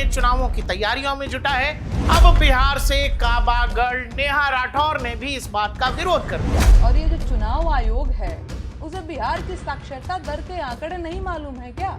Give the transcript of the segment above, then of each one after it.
में चुनावों की तैयारियों में जुटा है। अब बिहार से काबा गर्ल नेहा राठौर ने भी इस बात का विरोध कर दिया। और ये जो चुनाव आयोग है, उसे बिहार की साक्षरता दर के आंकड़े नहीं मालूम है क्या?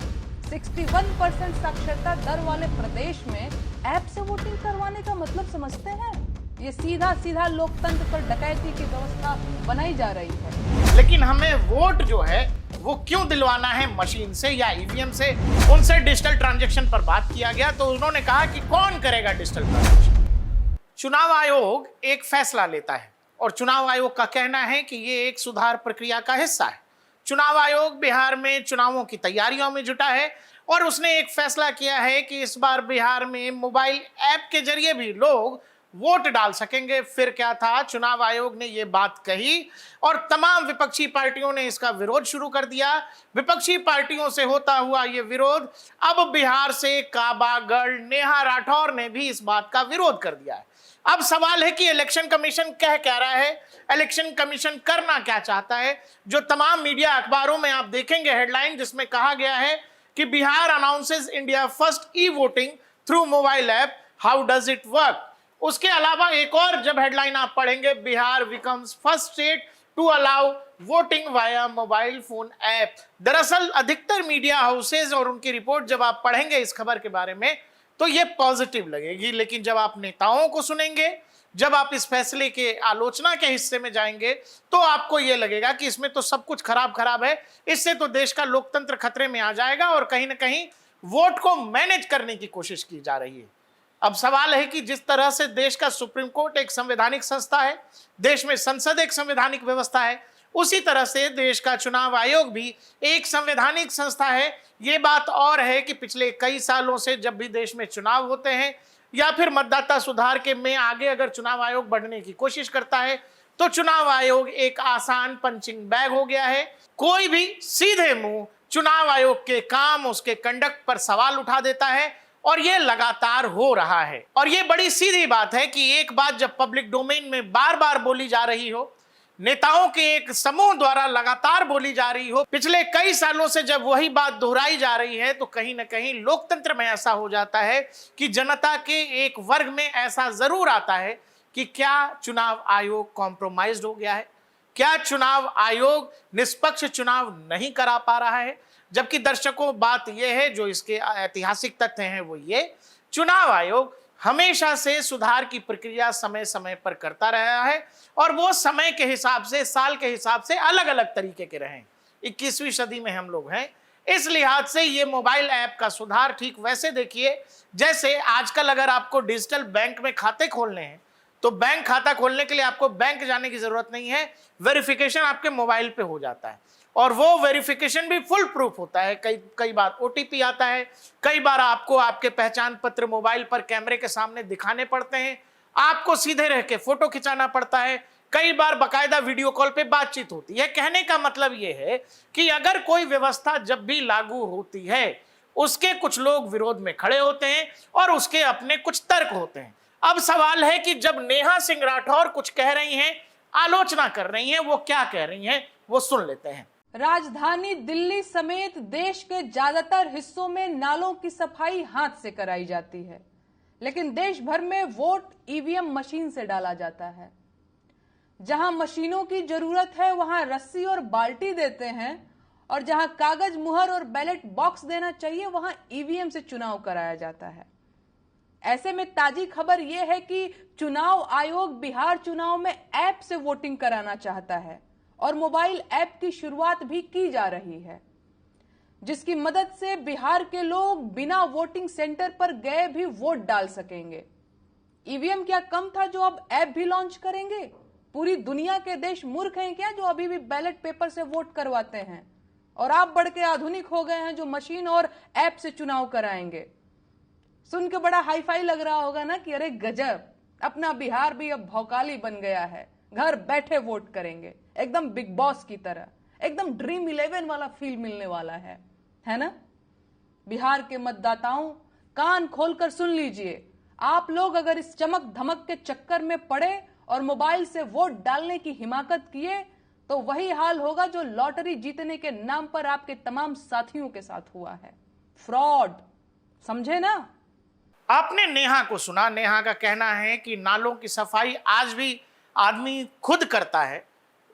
61% साक्षरता दर वाले प्रदेश में ऐप से वोटिंग करवाने का मतलब समझते हैं? ये सीधा सीधा लोकतंत्र पर डकैती की व्यवस्था बनाई जा रही है। लेकिन हमें वोट जो है वो क्यों दिलवाना है मशीन से या ईवीएम से? उनसे डिजिटल ट्रांजैक्शन पर बात किया गया तो उन्होंने कहा कि कौन करेगा डिजिटल ट्रांजैक्शन। चुनाव आयोग एक फैसला लेता है और चुनाव आयोग का कहना है कि ये एक सुधार प्रक्रिया का हिस्सा है। चुनाव आयोग बिहार में चुनावों की तैयारियों में जुटा है और उसने एक फैसला किया है कि इस बार बिहार में मोबाइल ऐप के जरिए भी लोग वोट डाल सकेंगे। फिर क्या था, चुनाव आयोग ने यह बात कही और तमाम विपक्षी पार्टियों ने इसका विरोध शुरू कर दिया। विपक्षी पार्टियों से होता हुआ यह विरोध अब बिहार से काबा गर्ल नेहा राठौर ने भी इस बात का विरोध कर दिया है। अब सवाल है कि इलेक्शन कमीशन कह क्या रहा है, इलेक्शन कमीशन करना क्या चाहता है। जो तमाम मीडिया अखबारों में आप देखेंगे हेडलाइन जिसमें कहा गया है कि Bihar announces India first e voting through mobile app, how does it work. उसके अलावा एक और जब हेडलाइन आप पढ़ेंगे, Bihar becomes first state to allow voting via mobile phone app. दरअसल अधिकतर मीडिया हाउसेज और उनकी रिपोर्ट जब आप पढ़ेंगे इस खबर के बारे में तो ये पॉजिटिव लगेगी, लेकिन जब आप नेताओं को सुनेंगे, जब आप इस फैसले के आलोचना के हिस्से में जाएंगे तो आपको यह लगेगा कि इसमें तो सब कुछ खराब है, इससे तो देश का लोकतंत्र खतरे में आ जाएगा और कहीं ना कहीं वोट को मैनेज करने की कोशिश की जा रही है। अब सवाल है कि जिस तरह से देश का सुप्रीम कोर्ट एक संवैधानिक संस्था है, देश में संसद एक संवैधानिक व्यवस्था है, उसी तरह से देश का चुनाव आयोग भी एक संवैधानिक संस्था है। ये बात और है कि पिछले कई सालों से जब भी देश में चुनाव होते हैं या फिर मतदाता सुधार के में आगे अगर चुनाव आयोग बढ़ने की कोशिश करता है तो चुनाव आयोग एक आसान पंचिंग बैग हो गया है। कोई भी सीधे मुंह चुनाव आयोग के काम, उसके कंडक्ट पर सवाल उठा देता है और ये लगातार हो रहा है। और ये बड़ी सीधी बात है कि एक बात जब पब्लिक डोमेन में बार बार बोली जा रही हो, नेताओं के एक समूह द्वारा लगातार बोली जा रही हो, पिछले कई सालों से जब वही बात दोहराई जा रही है तो कहीं ना कहीं लोकतंत्र में ऐसा हो जाता है कि जनता के एक वर्ग में ऐसा जरूर आता है कि क्या चुनाव आयोग कॉम्प्रोमाइज्ड हो गया है, क्या चुनाव आयोग निष्पक्ष चुनाव नहीं करा पा रहा है। जबकि दर्शकों बात यह है, जो इसके ऐतिहासिक तथ्य हैं वो ये, चुनाव आयोग हमेशा से सुधार की प्रक्रिया समय समय पर करता रहा है और वो समय के हिसाब से, साल के हिसाब से अलग अलग तरीके के रहे। 21वीं सदी में हम लोग हैं, इस लिहाज से ये मोबाइल ऐप का सुधार ठीक वैसे देखिए जैसे आजकल अगर आपको डिजिटल बैंक में खाते खोलने हैं तो बैंक खाता खोलने के लिए आपको बैंक जाने की जरूरत नहीं है, वेरिफिकेशन आपके मोबाइल पे हो जाता है और वो वेरिफिकेशन भी फुल प्रूफ होता है। कई बार ओटीपी आता है, कई बार आपको आपके पहचान पत्र मोबाइल पर कैमरे के सामने दिखाने पड़ते हैं, आपको सीधे रह के फोटो खिंचाना पड़ता है, कई बार बकायदा वीडियो कॉल पे बातचीत होती है। कहने का मतलब ये है कि अगर कोई व्यवस्था जब भी लागू होती है उसके कुछ लोग विरोध में खड़े होते हैं और उसके अपने कुछ तर्क होते हैं। अब सवाल है कि जब नेहा सिंह राठौर कुछ कह रही हैं, आलोचना कर रही हैं, वो क्या कह रही हैं वो सुन लेते हैं। राजधानी दिल्ली समेत देश के ज्यादातर हिस्सों में नालों की सफाई हाथ से कराई जाती है, लेकिन देश भर में वोट ईवीएम मशीन से डाला जाता है। जहां मशीनों की जरूरत है वहां रस्सी और बाल्टी देते हैं और जहां कागज मुहर और बैलेट बॉक्स देना चाहिए वहां ईवीएम से चुनाव कराया जाता है। ऐसे में ताजी खबर यह है कि चुनाव आयोग बिहार चुनाव में ऐप से वोटिंग कराना चाहता है और मोबाइल ऐप की शुरुआत भी की जा रही है, जिसकी मदद से बिहार के लोग बिना वोटिंग सेंटर पर गए भी वोट डाल सकेंगे। ईवीएम क्या कम था जो अब ऐप भी लॉन्च करेंगे? पूरी दुनिया के देश मूर्ख हैं क्या जो अभी भी बैलेट पेपर से वोट करवाते हैं, और आप बढ़ के आधुनिक हो गए हैं जो मशीन और ऐप से चुनाव कराएंगे। सुन के बड़ा हाईफाई लग रहा होगा ना कि अरे गजब, अपना बिहार भी अब भौकाली बन गया है, घर बैठे वोट करेंगे, एकदम बिग बॉस की तरह, एकदम ड्रीम 11 वाला फील मिलने वाला है ना। बिहार के मतदाताओं कान खोलकर सुन लीजिए, आप लोग अगर इस चमक धमक के चक्कर में पड़े और मोबाइल से वोट डालने की हिमाकत किए तो वही हाल होगा जो लॉटरी जीतने के नाम पर आपके तमाम साथियों के साथ हुआ है, फ्रॉड। समझे ना। आपने नेहा को सुना। नेहा का कहना है कि नालों की सफाई आज भी आदमी खुद करता है,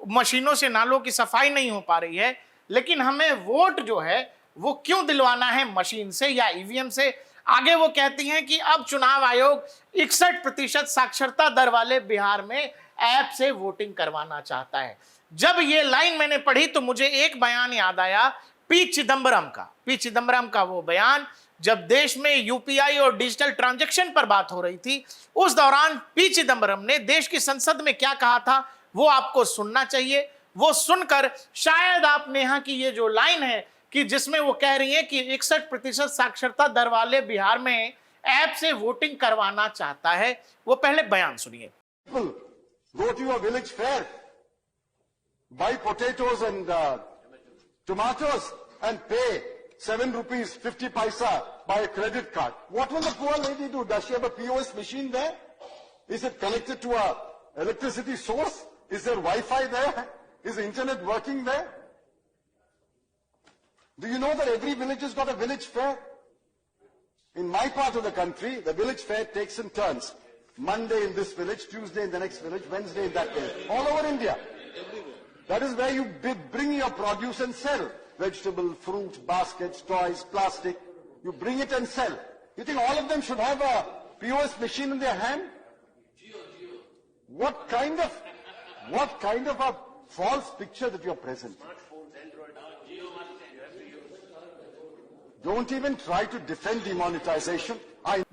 मशीनों से नालों की सफाई नहीं हो पा रही है, लेकिन हमें वोट जो है वो क्यों दिलवाना है मशीन से या ईवीएम से। आगे वो कहती हैं कि अब चुनाव आयोग 61% साक्षरता दर वाले बिहार में ऐप से वोटिंग करवाना चाहता है। जब ये लाइन मैंने पढ़ी तो मुझे एक बयान याद आया, पी चिदम्बरम का वो बयान जब देश में यूपीआई और डिजिटल ट्रांजैक्शन पर बात हो रही थी। उस दौरान पी चिदम्बरम ने देश की संसद में क्या कहा था वो आपको सुनना चाहिए। वो सुनकर शायद आप नेहा की ये जो लाइन है कि जिसमें वो कह रही है कि 61% साक्षरता दर वाले बिहार में ऐप से वोटिंग करवाना चाहता है, वो पहले बयान सुनिए। Go to your village fair, buy potatoes and tomatoes and pay 7 rupees 50 paisa by a credit card. What will the poor lady do? Does she have a POS machine there? Is it connected to a electricity source? Is there Wi-Fi there? Is the internet working there? Do you know that every village has got a village fair? In my part of the country, the village fair takes in turns. Monday in this village, Tuesday in the next village, Wednesday in that village. All over India. That is where you bring your produce and sell. Vegetable, fruit, baskets, toys, plastic. You bring it and sell. You think all of them should have a POS machine in their hand? What kind of a false picture that you're present? Don't even try to defend demonetization.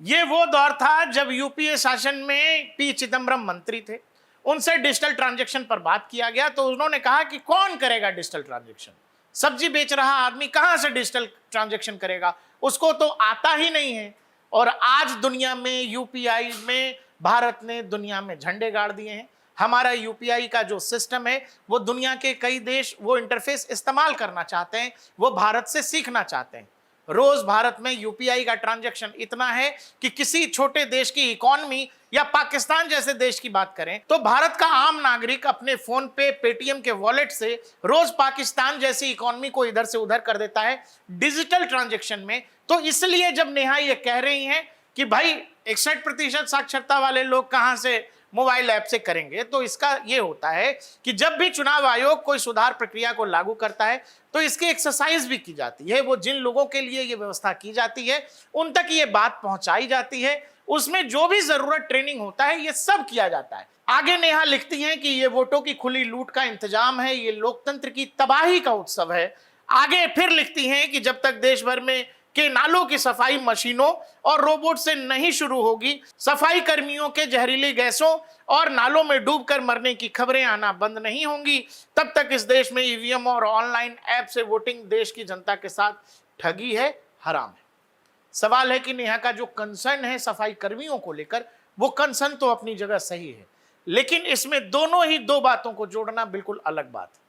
ये वो दौर था जब UPA शासन में P Chidambaram मंत्री थे, उनसे डिजिटल ट्रांजैक्शन पर बात किया गया तो उन्होंने कहा कि कौन करेगा डिजिटल ट्रांजैक्शन। सब्जी बेच रहा आदमी कहां से डिजिटल ट्रांजैक्शन करेगा, उसको तो आता ही नहीं है। और आज दुनिया में यूपीआई में भारत ने दुनिया में झंडे गाड़ दिए हैं। हमारा यूपीआई का जो सिस्टम है वो दुनिया के कई देश वो इंटरफेस इस्तेमाल करना चाहते हैं, वो भारत से सीखना चाहते हैं। रोज भारत में यूपीआई का ट्रांजैक्शन इतना है कि किसी छोटे देश की इकोनॉमी या पाकिस्तान जैसे देश की बात करें तो भारत का आम नागरिक अपने फोन पे पेटीएम के वॉलेट से रोज पाकिस्तान जैसी इकोनॉमी को इधर से उधर कर देता है डिजिटल ट्रांजैक्शन में। तो इसलिए जब नेहा ये कह रही हैं कि भाई 61% साक्षरता वाले लोग कहां से मोबाइल ऐप से करेंगे, तो इसका ये होता है कि जब भी चुनाव आयोग कोई सुधार प्रक्रिया को लागू करता है तो इसकी एक्सरसाइज भी की जाती है। वो जिन लोगों के लिए ये व्यवस्था की जाती है उन तक ये बात पहुंचाई जाती है, उसमें जो भी जरूरत ट्रेनिंग होता है ये सब किया जाता है। आगे नेहा लिखती हैं कि ये वोटों की खुली लूट का इंतजाम है, ये लोकतंत्र की तबाही का उत्सव है। आगे फिर लिखती हैं कि जब तक देश भर में के नालों की सफाई मशीनों और रोबोट से नहीं शुरू होगी, सफाई कर्मियों के जहरीली गैसों और नालों में डूबकर मरने की खबरें आना बंद नहीं होंगी, तब तक इस देश में ईवीएम और ऑनलाइन ऐप से वोटिंग देश की जनता के साथ ठगी है, हराम है। सवाल है कि नेहा का जो कंसर्न है सफाई कर्मियों को लेकर, वो कंसर्न तो अपनी जगह सही है, लेकिन इसमें दोनों ही दो बातों को जोड़ना बिल्कुल अलग बात है।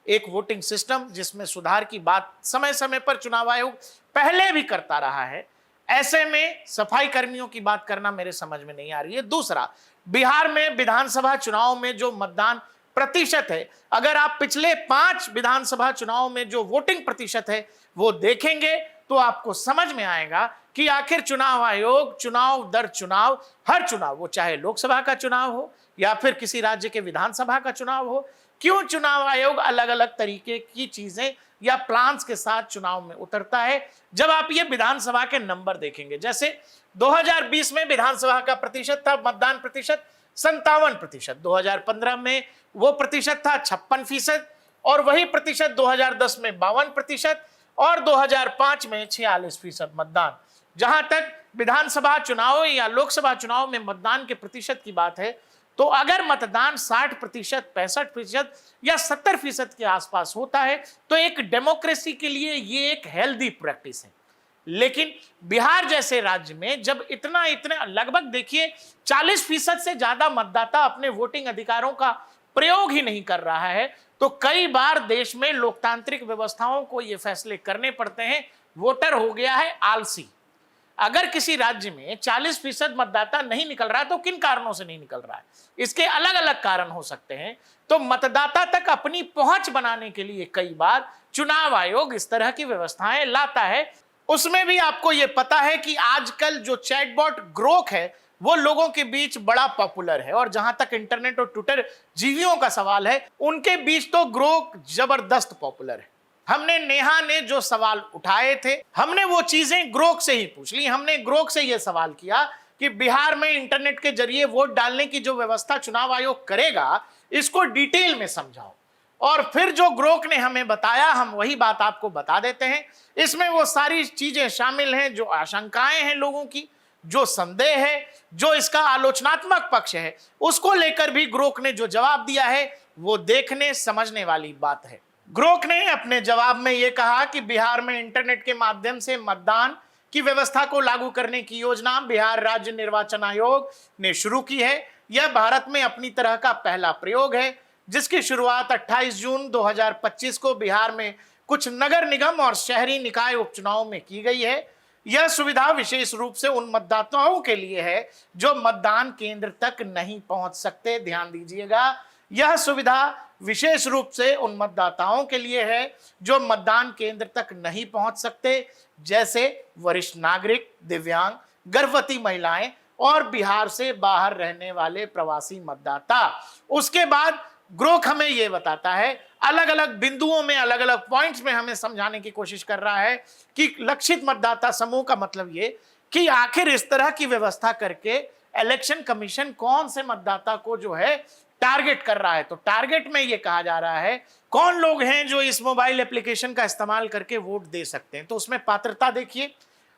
एक वोटिंग सिस्टम जिसमें सुधार की बात समय समय पर चुनाव आयोग पहले भी करता रहा है, ऐसे में सफाई कर्मियों की बात करना मेरे समझ में नहीं आ रही है। दूसरा, बिहार में विधानसभा चुनाव में जो मतदान प्रतिशत है, अगर आप पिछले 5 विधानसभा चुनाव में जो वोटिंग प्रतिशत है वो देखेंगे तो आपको समझ में आएगा कि आखिर चुनाव आयोग चुनाव दर चुनाव, हर चुनाव, वो चाहे लोकसभा का चुनाव हो या फिर किसी राज्य के विधानसभा का चुनाव हो, क्यों चुनाव आयोग अलग अलग तरीके की चीजें या प्लान्स के साथ चुनाव में उतरता है। जब आप ये विधानसभा के नंबर देखेंगे, जैसे 2020 में विधानसभा का प्रतिशत था, मतदान प्रतिशत 57%, 2015 में वो प्रतिशत था 56% और वही प्रतिशत 2010 में 52% और 2005 में 46% मतदान। जहां तक विधानसभा चुनाव या लोकसभा चुनाव में मतदान के प्रतिशत की बात है, तो अगर मतदान 60%, 65% या 70% के आसपास होता है तो एक डेमोक्रेसी के लिए ये एक हेल्दी प्रैक्टिस है। लेकिन बिहार जैसे राज्य में जब इतना लगभग देखिए 40% से ज्यादा मतदाता अपने वोटिंग अधिकारों का प्रयोग ही नहीं कर रहा है, तो कई बार देश में लोकतांत्रिक व्यवस्थाओं को ये फैसले करने पड़ते हैं। वोटर हो गया है आलसी। अगर किसी राज्य में 40% मतदाता नहीं निकल रहा है तो किन कारणों से नहीं निकल रहा है, इसके अलग अलग कारण हो सकते हैं। तो मतदाता तक अपनी पहुंच बनाने के लिए कई बार चुनाव आयोग इस तरह की व्यवस्थाएं लाता है। उसमें भी आपको यह पता है कि आजकल जो चैटबॉट ग्रोक है वो लोगों के बीच बड़ा पॉपुलर है, और जहां तक इंटरनेट और ट्विटर जीवियों का सवाल है, उनके बीच तो ग्रोक जबरदस्त पॉपुलर है। हमने नेहा ने जो सवाल उठाए थे, हमने वो चीजें ग्रोक से ही पूछ ली। हमने ग्रोक से यह सवाल किया कि बिहार में इंटरनेट के जरिए वोट डालने की जो व्यवस्था चुनाव आयोग करेगा, इसको डिटेल में समझाओ। और फिर जो ग्रोक ने हमें बताया, हम वही बात आपको बता देते हैं। इसमें वो सारी चीजें शामिल हैं जो आशंकाएं हैं लोगों की, जो संदेह है, जो इसका आलोचनात्मक पक्ष है, उसको लेकर भी ग्रोक ने जो जवाब दिया है वो देखने समझने वाली बात है। ग्रोक ने अपने जवाब में यह कहा कि बिहार में इंटरनेट के माध्यम से मतदान की व्यवस्था को लागू करने की योजना बिहार राज्य निर्वाचन आयोग ने शुरू की है। यह भारत में अपनी तरह का पहला प्रयोग है, जिसकी शुरुआत 28 जून 2025 को बिहार में कुछ नगर निगम और शहरी निकाय उपचुनाव में की गई है। यह सुविधा विशेष रूप से उन मतदाताओं के लिए है जो मतदान केंद्र तक नहीं पहुंच सकते। ध्यान दीजिएगा, यह सुविधा विशेष रूप से उन मतदाताओं के लिए है जो मतदान केंद्र तक नहीं पहुंच सकते, जैसे वरिष्ठ नागरिक, दिव्यांग, गर्भवती महिलाएं और बिहार से बाहर रहने वाले प्रवासी मतदाता। उसके बाद ग्रोक हमें यह बताता है, अलग अलग बिंदुओं में, अलग अलग पॉइंट्स में हमें समझाने की कोशिश कर रहा है कि लक्षित मतदाता समूह का मतलब ये कि आखिर इस तरह की व्यवस्था करके इलेक्शन कमीशन कौन से मतदाता को जो है टारगेट कर रहा है। तो टारगेट में यह कहा जा रहा है कौन लोग हैं जो इस मोबाइल एप्लीकेशन का इस्तेमाल करके वोट दे सकते हैं। तो उसमें पात्रता देखिए,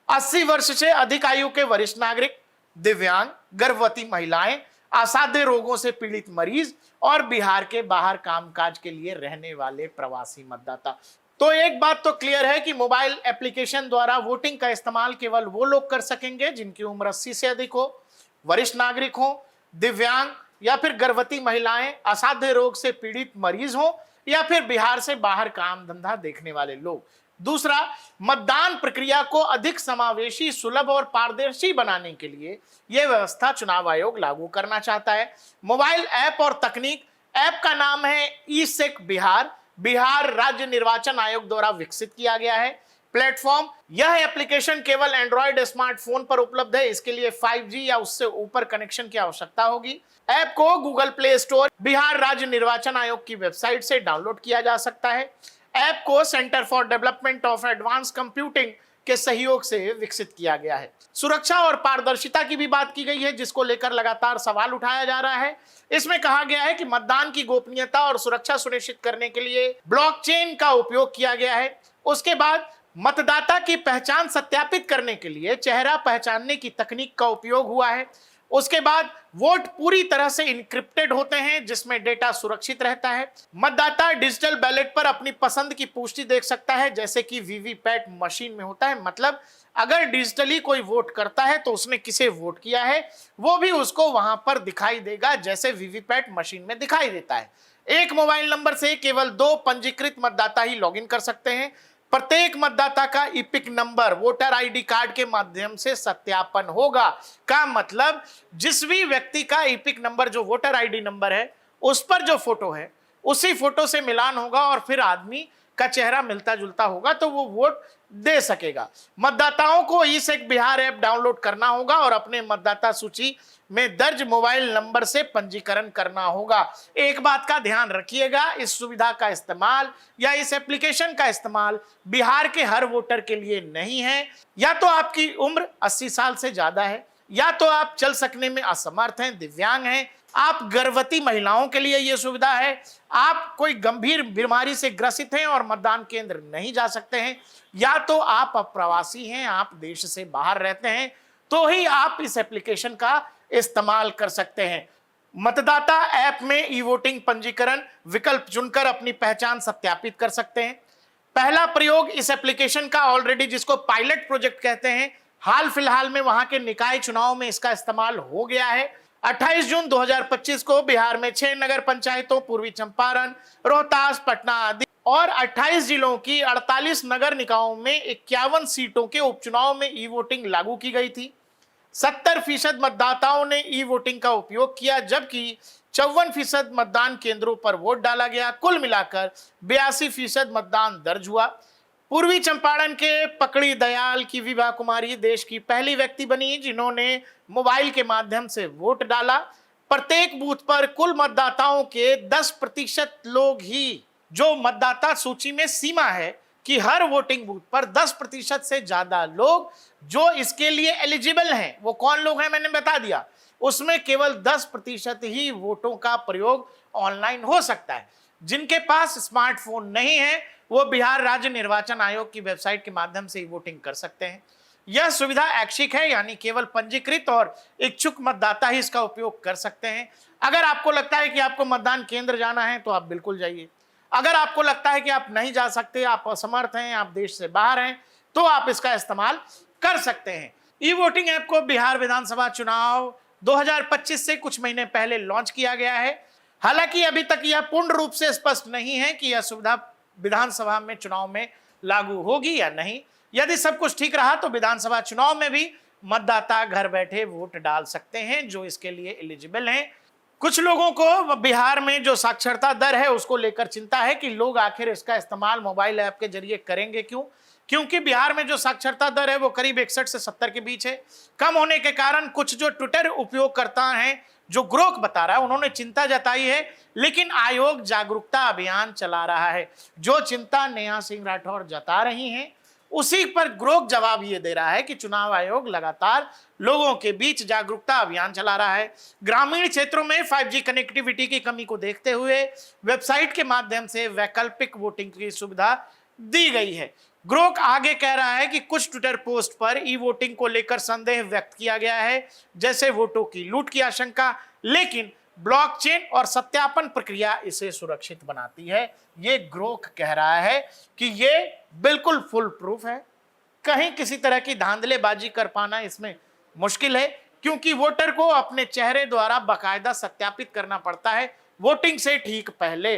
80 वर्ष से अधिक आयु के वरिष्ठ नागरिक, दिव्यांग, गर्भवती महिलाएं, असाध्य रोगों से पीड़ित मरीज और बिहार के बाहर कामकाज के लिए रहने वाले प्रवासी मतदाता। तो एक बात तो क्लियर है कि मोबाइल एप्लीकेशन द्वारा वोटिंग का इस्तेमाल केवल वो लोग कर सकेंगे जिनकी उम्र 80 से अधिक हो, वरिष्ठ नागरिक हो, दिव्यांग या फिर गर्भवती महिलाएं, असाध्य रोग से पीड़ित मरीज हो या फिर बिहार से बाहर काम धंधा देखने वाले लोग। दूसरा, मतदान प्रक्रिया को अधिक समावेशी, सुलभ और पारदर्शी बनाने के लिए यह व्यवस्था चुनाव आयोग लागू करना चाहता है। मोबाइल ऐप और तकनीक, ऐप का नाम है ई-सेक बिहार, बिहार राज्य निर्वाचन आयोग द्वारा विकसित किया गया है। प्लेटफॉर्म, यह एप्लीकेशन केवल एंड्रॉयड स्मार्टफोन पर उपलब्ध है। इसके लिए 5G या उससे ऊपर कनेक्शन की आवश्यकता होगी। ऐप को गूगल प्ले स्टोर, बिहार राज्य निर्वाचन आयोग की वेबसाइट से डाउनलोड किया जा सकता है। ऐप को centre for development of advance computing के सहयोग से विकसित किया गया है। सुरक्षा और पारदर्शिता की भी बात की गई है, जिसको लेकर लगातार सवाल उठाया जा रहा है। इसमें कहा गया है कि मतदान की गोपनीयता और सुरक्षा सुनिश्चित करने के लिए ब्लॉकचेन का उपयोग किया गया है। उसके बाद मतदाता की पहचान सत्यापित करने के लिए चेहरा पहचानने की तकनीक का उपयोग हुआ है। उसके बाद वोट पूरी तरह से इनक्रिप्टेड होते हैं, जिसमें डेटा सुरक्षित रहता है। मतदाता डिजिटल बैलेट पर अपनी पसंद की पुष्टि देख सकता है, जैसे कि वीवीपैट मशीन में होता है। मतलब अगर डिजिटली कोई वोट करता है तो उसने किसे वोट किया है वो भी उसको वहां पर दिखाई देगा, जैसे वीवीपैट मशीन में दिखाई देता है। एक मोबाइल नंबर से केवल 2 पंजीकृत मतदाता ही लॉगिन कर सकते हैं। प्रत्येक मतदाता का EPIC number voter ID card के माध्यम से सत्यापन होगा। का मतलब जिस भी व्यक्ति का इपिक नंबर, जो वोटर आईडी नंबर है, उस पर जो फोटो है उसी फोटो से मिलान होगा और फिर आदमी का चेहरा मिलता जुलता होगा तो वो वोट दे सकेगा। मतदाताओं को ई-सेक बिहार ऐप डाउनलोड करना होगा और अपने मतदाता सूची में दर्ज मोबाइल नंबर से पंजीकरण करना होगा। एक बात का ध्यान रखिएगा, इस सुविधा का इस्तेमाल या इस एप्लीकेशन का इस्तेमाल बिहार के हर वोटर के लिए नहीं है। या तो आपकी उम्र 80 साल से ज्यादा है, या तो आप चल सकने में असमर्थ हैं, दिव्यांग हैं, आप गर्भवती महिलाओं के लिए यह सुविधा है, आप कोई गंभीर बीमारी से ग्रसित हैं और मतदान केंद्र नहीं जा सकते हैं, या तो आप अप्रवासी हैं, आप देश से बाहर रहते हैं, तो ही आप इस एप्लीकेशन का इस्तेमाल कर सकते हैं। मतदाता ऐप में ई वोटिंग पंजीकरण विकल्प चुनकर अपनी पहचान सत्यापित कर सकते हैं। पहला प्रयोग इस एप्लीकेशन का ऑलरेडी, जिसको पायलट प्रोजेक्ट कहते हैं, हाल फिलहाल में वहां के निकाय चुनाव में इसका इस्तेमाल हो गया है। 28 जून 2025 को बिहार में 6 नगर पंचायतों, पूर्वी चंपारण, रोहतास, पटना आदि और 28 जिलों की 48 नगर निकायों में 51 सीटों के उपचुनाव में ई वोटिंग लागू की गई थी। 70% मतदाताओं ने ई वोटिंग का उपयोग किया, जबकि 54% मतदान केंद्रों पर वोट डाला गया। कुल मिलाकर 82% मतदान दर्ज हुआ। पूर्वी चंपारण के पकड़ी दयाल की विभा कुमारी देश की पहली व्यक्ति बनी जिन्होंने मोबाइल के माध्यम से वोट डाला। प्रत्येक बूथ पर कुल मतदाताओं के 10% लोग ही, जो मतदाता सूची में सीमा है कि हर वोटिंग बूथ पर 10% से ज्यादा लोग जो इसके लिए एलिजिबल हैं, वो कौन लोग हैं मैंने बता दिया, उसमें केवल 10% ही वोटों का प्रयोग ऑनलाइन हो सकता है। जिनके पास स्मार्टफोन नहीं है वो बिहार राज्य निर्वाचन आयोग की वेबसाइट के माध्यम से ही वोटिंग कर सकते हैं। यह सुविधा ऐच्छिक है, यानी केवल पंजीकृत और इच्छुक मतदाता ही इसका उपयोग कर सकते हैं। अगर आपको लगता है कि आपको मतदान केंद्र जाना है तो आप बिल्कुल जाइए। अगर आपको लगता है कि आप नहीं जा सकते, आप असमर्थ हैं, आप देश से बाहर हैं, तो आप इसका इस्तेमाल कर सकते हैं। ई वोटिंग ऐप को बिहार विधानसभा चुनाव 2025 से कुछ महीने पहले लॉन्च किया गया है। हालांकि अभी तक यह पूर्ण रूप से स्पष्ट नहीं है कि यह सुविधा विधानसभा में चुनाव में लागू होगी या नहीं। यदि सब कुछ ठीक रहा तो विधानसभा चुनाव में भी मतदाता घर बैठे वोट डाल सकते हैं जो इसके लिए एलिजिबल हैं। कुछ लोगों को बिहार में जो साक्षरता दर है उसको लेकर चिंता है कि लोग आखिर इसका इस्तेमाल मोबाइल ऐप के जरिए करेंगे क्यों, क्योंकि बिहार में जो साक्षरता दर है वो करीब 61 से 70 के बीच है। कम होने के कारण कुछ जो ट्विटर उपयोगकर्ता हैं, जो ग्रोक बता रहा है, उन्होंने चिंता जताई है, लेकिन आयोग जागरूकता अभियान चला रहा है। जो चिंता नेहा सिंह राठौर जता रही हैं उसी पर ग्रोक जवाब ये दे रहा है कि चुनाव आयोग लगातार लोगों के बीच जागरूकता अभियान चला रहा है। ग्रामीण क्षेत्रों में 5G कनेक्टिविटी की कमी को देखते हुए वेबसाइट के माध्यम से वैकल्पिक वोटिंग की सुविधा दी गई है। ग्रोक आगे कह रहा है कि कुछ ट्विटर पोस्ट पर ई वोटिंग को लेकर संदेह व्यक्त किया गया है, जैसे वोटों की लूट की आशंका, लेकिन ब्लॉकचेन और सत्यापन प्रक्रिया इसे सुरक्षित बनाती है। ये ग्रोक कह रहा है कि ये बिल्कुल फुल प्रूफ है। कहीं किसी तरह की धांधलेबाजी कर पाना इसमें मुश्किल है, क्योंकि वोटर को अपने चेहरे द्वारा बाकायदा सत्यापित करना पड़ता है वोटिंग से ठीक पहले।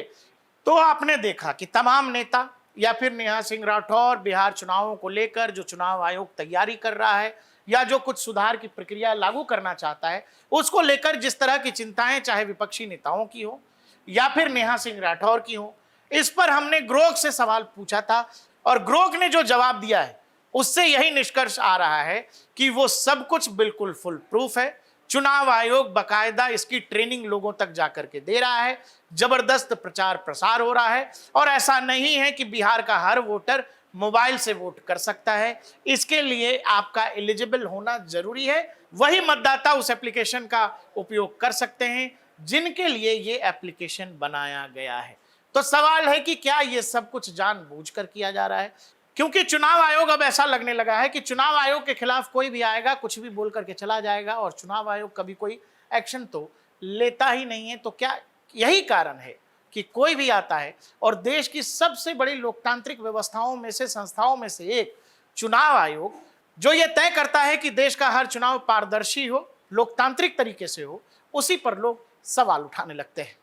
तो आपने देखा कि तमाम नेता या फिर नेहा सिंह राठौर बिहार चुनावों को लेकर जो चुनाव आयोग तैयारी कर रहा है या जो कुछ सुधार की प्रक्रिया लागू करना चाहता है उसको लेकर जिस तरह की चिंताएं चाहे विपक्षी नेताओं की हो या फिर नेहा सिंह राठौर की हो, इस पर हमने ग्रोक से सवाल पूछा था और ग्रोक ने जो जवाब दिया है उससे यही निष्कर्ष आ रहा है कि वो सब कुछ बिल्कुल फुल प्रूफ है। चुनाव आयोग बकायदा इसकी ट्रेनिंग लोगों तक जाकर के दे रहा है, जबरदस्त प्रचार प्रसार हो रहा है और ऐसा नहीं है कि बिहार का हर वोटर मोबाइल से वोट कर सकता है। इसके लिए आपका एलिजिबल होना जरूरी है। वही मतदाता उस एप्लीकेशन का उपयोग कर सकते हैं जिनके लिए ये एप्लीकेशन बनाया गया है। तो सवाल है कि क्या ये सब कुछ जानबूझकर किया जा रहा है, क्योंकि चुनाव आयोग अब ऐसा लगने लगा है कि चुनाव आयोग के खिलाफ कोई भी आएगा कुछ भी बोल करके चला जाएगा और चुनाव आयोग कभी कोई एक्शन तो लेता ही नहीं है। तो क्या यही कारण है कि कोई भी आता है और देश की सबसे बड़ी लोकतांत्रिक व्यवस्थाओं में से, संस्थाओं में से एक चुनाव आयोग, जो ये तय करता है कि देश का हर चुनाव पारदर्शी हो, लोकतांत्रिक तरीके से हो, उसी पर लोग सवाल उठाने लगते हैं।